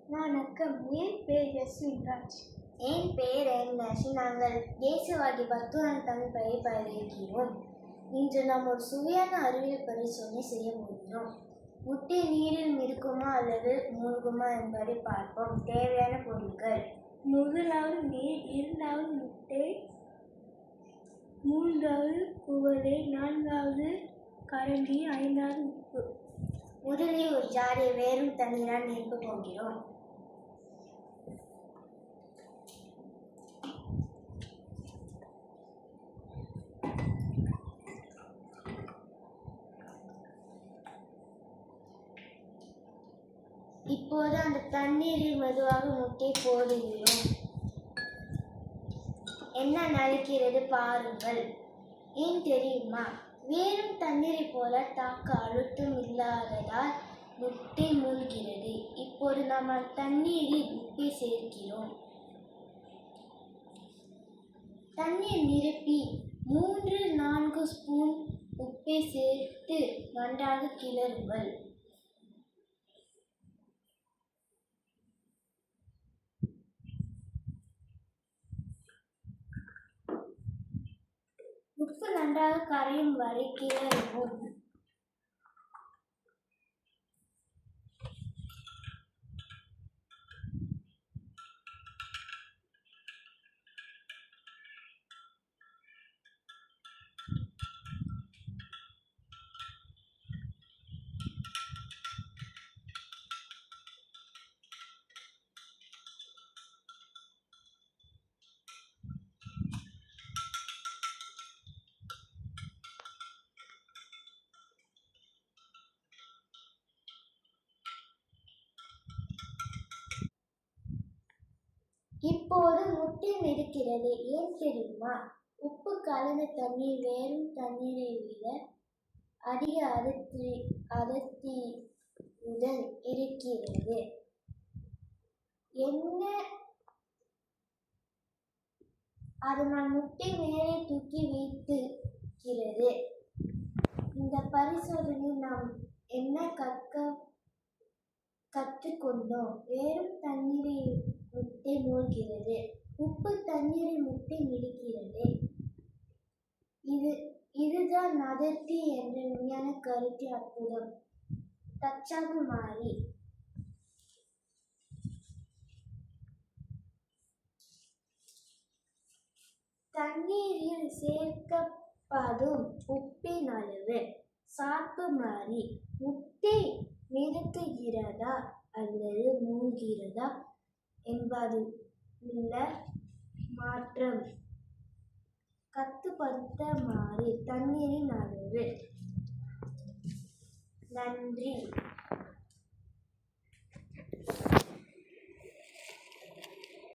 வணக்கம். என் பேர் யஸ்வின்ராஜ். என் பெயர் என். நாங்கள் தேசியவாதி பத்துவான தமிழ் பெயரை பயிர்கிறோம். இன்று நாம் ஒரு சுவையான அறிவியல் பரிசோதனை செய்ய போகிறோம். முட்டை நீரில் மிதக்குமா அல்லது மூழ்குமா என்பதை பார்ப்போம். தேவையான பொருட்கள்: முதலாவது நீர், இரண்டாவது முட்டை, மூன்றாவது குவளை, நான்காவது கரண்டி, ஐந்தாவது உப்பு. முதலில் ஒரு ஜாரை வேறும் தண்ணீரால் நிரப்பப் போகிறோம். இப்போது அந்த தண்ணீரில் மெதுவாக முட்டை போடுகிறோம். என்ன நடக்கிறது பாருங்கள். ஏன் தெரியுமா? வேறும் தண்ணீரை போல தாக்க அழுத்தம் இல்லாததால் முட்டை மூழ்கிறது. இப்போது நாம் தண்ணீரில் உப்பை சேர்க்கிறோம். தண்ணீர் நிரப்பி 3-4 ஸ்பூன் உப்பை சேர்த்து நன்றாக கிளறுங்கள். உப்பு நன்றாக கரையும் வரை கிளறுவோம். இப்போது முட்டை மிதக்கிறது. ஏன் தெரியுமா? உப்பு கலந்த தண்ணீர் வேறும் தண்ணீரை விட அதிக அடர்த்தியுடன் இருக்கிறது. அதனால் முட்டை மேலே தூக்கி வைத்திருக்கிறது. இந்த பரிசோதனையில் நாம் என்ன கற்றுக்கொண்டோம்? வேறும் தண்ணீரை முட்டை மூழ்கிறது. உப்பு தண்ணீரை முட்டை மிதக்கிறது. இதுதான் அடர்த்தி என்ற விஞ்ஞான கருத்து அற்புதம். தற்சார்பு மாறி. தண்ணீரில் சேர்க்கப்படும் உப்பின் அளவு. சார்பு மாறி. முட்டை மிதக்குகிறதா அல்லது மூழ்கிறதா என்பதிலுள்ள மாற்றம். கட்டுப்படுத்த மாறி. தண்ணீரின் அளவு. நன்றி.